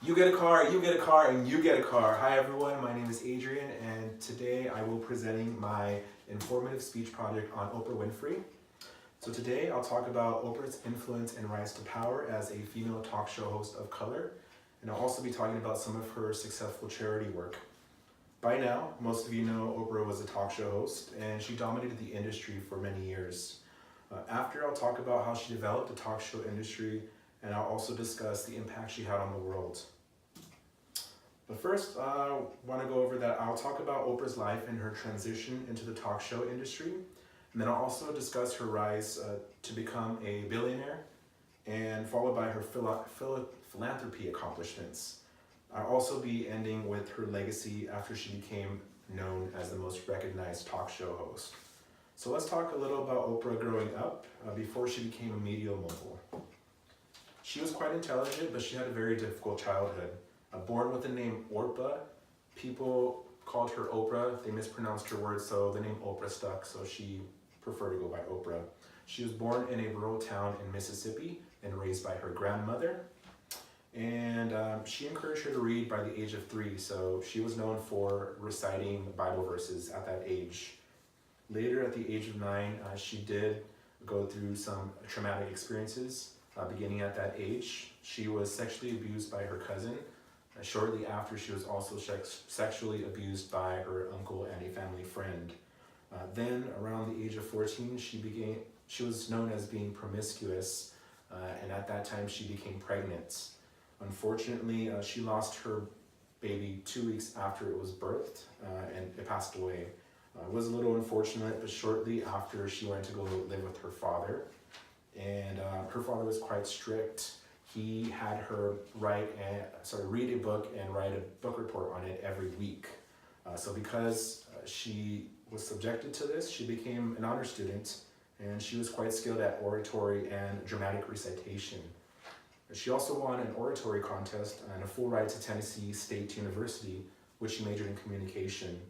You get a car, you get a car, and you get a car. Hi everyone, my name is Adrian, and today I will be presenting my informative speech project on Oprah Winfrey. So today I'll talk about Oprah's influence and rise to power as a female talk show host of color, and I'll also be talking about some of her successful charity work. By now, most of you know Oprah was a talk show host, and she dominated the industry for many years. After, I'll talk about how she developed the talk show industry, and I'll also discuss the impact she had on the world. But first, I want to go over that I'll talk about Oprah's life and her transition into the talk show industry, and then I'll also discuss her rise to become a billionaire, and followed by her philanthropy accomplishments. I'll also be ending with her legacy after she became known as the most recognized talk show host. So let's talk a little about Oprah growing up before she became a media mogul. She was quite intelligent, but she had a very difficult childhood. Born with the name Orpah, people called her Oprah. They mispronounced her words, so the name Oprah stuck, so she preferred to go by Oprah. She was born in a rural town in Mississippi and raised by her grandmother. And she encouraged her to read by the age of 3, so she was known for reciting Bible verses at that age. Later, at the age of 9, she did go through some traumatic experiences. Beginning at that age, she was sexually abused by her cousin. Shortly after, she was also sexually abused by her uncle and a family friend. Then, around the age of 14, she was known as being promiscuous, and at that time, she became pregnant. Unfortunately, she lost her baby 2 weeks after it was birthed, and it passed away. It was a little unfortunate, but shortly after, she went to go live with her father. And her father was quite strict. He had her read a book and write a book report on it every week. So because she was subjected to this, she became an honor student, and she was quite skilled at oratory and dramatic recitation. She also won an oratory contest and a full ride to Tennessee State University, which she majored in communication.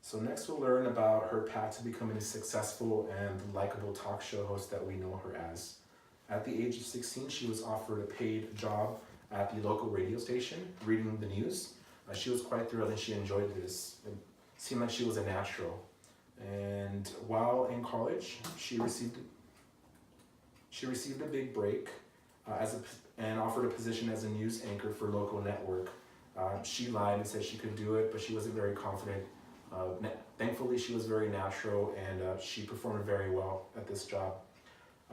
So next we'll learn about her path to becoming a successful and likable talk show host that we know her as. At the age of 16, she was offered a paid job at the local radio station, reading the news. She was quite thrilled and she enjoyed this. It seemed like she was a natural. And while in college, she received a big break and offered a position as a news anchor for a local network. She lied and said she could do it, but she wasn't very confident. Thankfully, she was very natural and she performed very well at this job.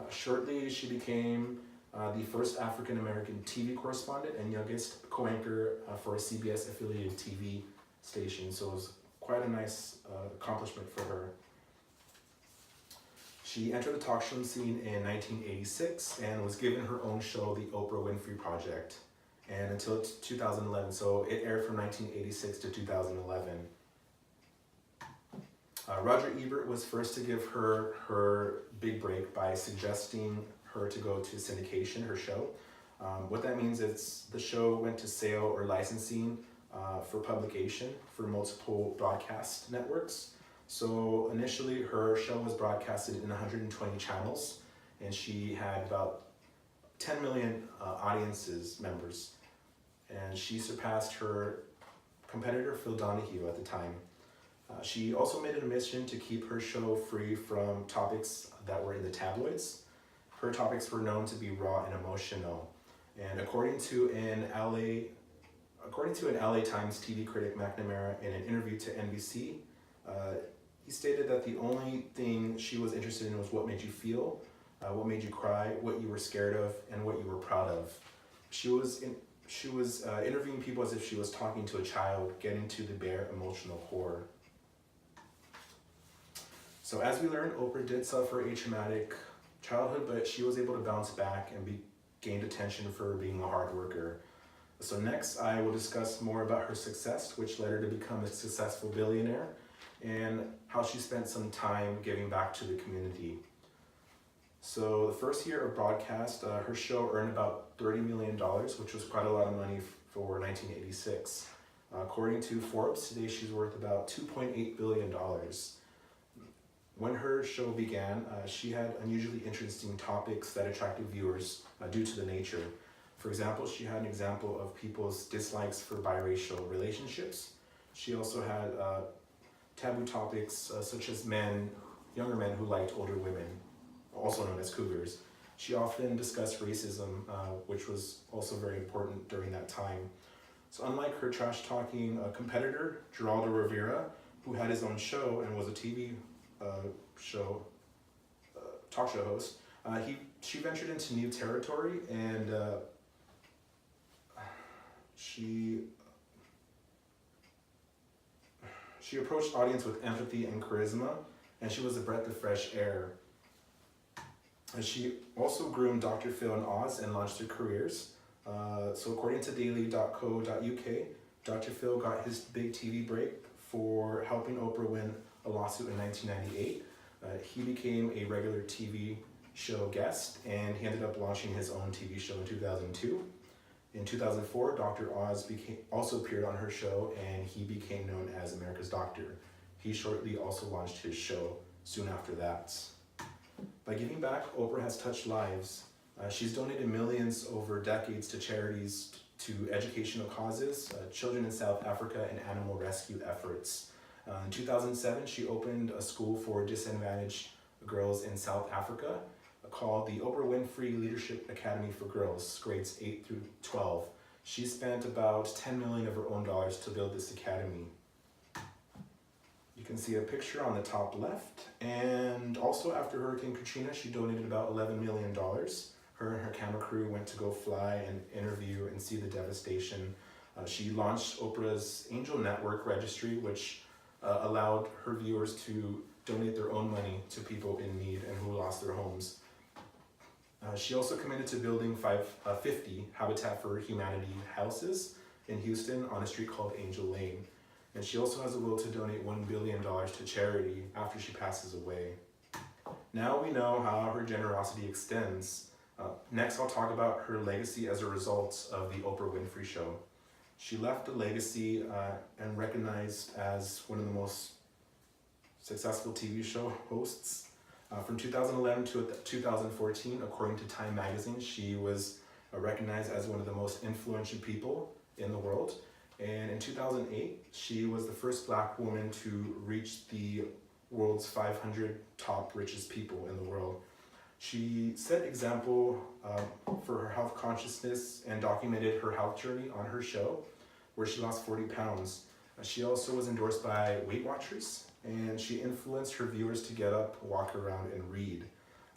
Shortly, she became the first African-American TV correspondent and youngest co-anchor for a CBS affiliated TV station, so it was quite a nice accomplishment for her. She entered the talk show scene in 1986 and was given her own show, The Oprah Winfrey Project, and until 2011, so it aired from 1986 to 2011. Roger Ebert was first to give her big break by suggesting her to go to syndication, her show. What that means is the show went to sale or licensing for publication for multiple broadcast networks. So initially her show was broadcasted in 120 channels, and she had about 10 million members. And she surpassed her competitor Phil Donahue at the time. She also made it a mission to keep her show free from topics that were in the tabloids. Her topics were known to be raw and emotional. And according to an LA Times TV critic, McNamara, in an interview to NBC, he stated that the only thing she was interested in was what made you feel, what made you cry, what you were scared of, and what you were proud of. She was interviewing people as if she was talking to a child, getting to the bare emotional core. So as we learned, Oprah did suffer a traumatic childhood, but she was able to bounce back and gained attention for being a hard worker. So next, I will discuss more about her success, which led her to become a successful billionaire, and how she spent some time giving back to the community. So the first year of broadcast, her show earned about $30 million, which was quite a lot of money for 1986. According to Forbes, today she's worth about $2.8 billion. When her show began, she had unusually interesting topics that attracted viewers due to the nature. For example, she had an example of people's dislikes for biracial relationships. She also had taboo topics such as younger men who liked older women, also known as cougars. She often discussed racism, which was also very important during that time. So unlike her trash-talking competitor, Geraldo Rivera, who had his own show and was a TV talk show host, she ventured into new territory, and she approached audience with empathy and charisma, and she was a breath of fresh air. And she also groomed Dr. Phil and Oz and launched their careers. So according to daily.co.uk, Dr. Phil got his big TV break for helping Oprah win a lawsuit in 1998. He became a regular TV show guest, and he ended up launching his own TV show in 2002. In 2004, Dr. Oz also appeared on her show, and he became known as America's Doctor. He shortly also launched his show soon after that. By giving back, Oprah has touched lives. She's donated millions over decades to charities, to educational causes, children in South Africa, and animal rescue efforts. In 2007, she opened a school for disadvantaged girls in South Africa called the Oprah Winfrey Leadership Academy for Girls, grades 8 through 12. She spent about $10 million of her own dollars to build this academy. You can see a picture on the top left, and also after Hurricane Katrina, she donated about $11 million. Her and her camera crew went to go fly and interview and see the devastation. She launched Oprah's Angel Network registry, which allowed her viewers to donate their own money to people in need and who lost their homes. She also committed to building 50 Habitat for Humanity houses in Houston on a street called Angel Lane. And she also has a will to donate $1 billion to charity after she passes away. Now we know how her generosity extends. Next, I'll talk about her legacy as a result of the Oprah Winfrey Show. She left a legacy and recognized as one of the most successful TV show hosts. From 2011 to 2014, according to Time magazine, she was recognized as one of the most influential people in the world. And in 2008, she was the first Black woman to reach the world's 500 top richest people in the world. She set example for her health consciousness and documented her health journey on her show, where she lost 40 pounds. She also was endorsed by Weight Watchers, and she influenced her viewers to get up, walk around, and read.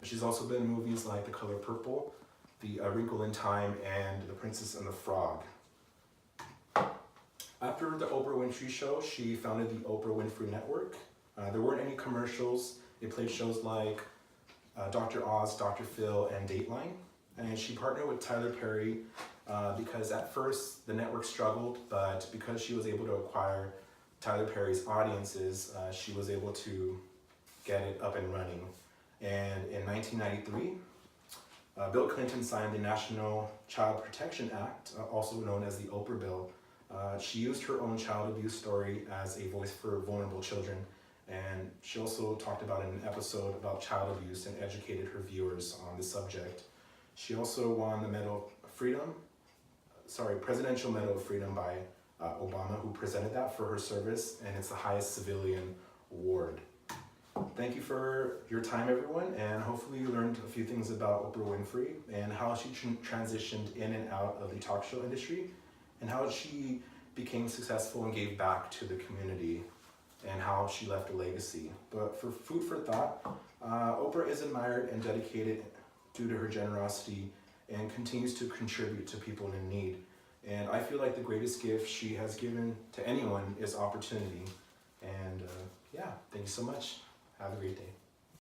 She's also been in movies like The Color Purple, The Wrinkle in Time, and The Princess and the Frog. After the Oprah Winfrey Show, she founded the Oprah Winfrey Network. There weren't any commercials. It played shows like Dr. Oz, Dr. Phil, and Dateline. And she partnered with Tyler Perry because at first the network struggled, but because she was able to acquire Tyler Perry's audiences, she was able to get it up and running. And in 1993, Bill Clinton signed the National Child Protection Act, also known as the Oprah Bill. She used her own child abuse story as a voice for vulnerable children, and she also talked about in an episode about child abuse and educated her viewers on the subject. She also won the Presidential Medal of Freedom by Obama, who presented that for her service, and it's the highest civilian award. Thank you for your time, everyone, and hopefully you learned a few things about Oprah Winfrey and how she transitioned in and out of the talk show industry, and how she became successful and gave back to the community, and how she left a legacy. But for food for thought, Oprah is admired and dedicated due to her generosity and continues to contribute to people in need. And I feel like the greatest gift she has given to anyone is opportunity. And yeah, thank you so much. Have a great day.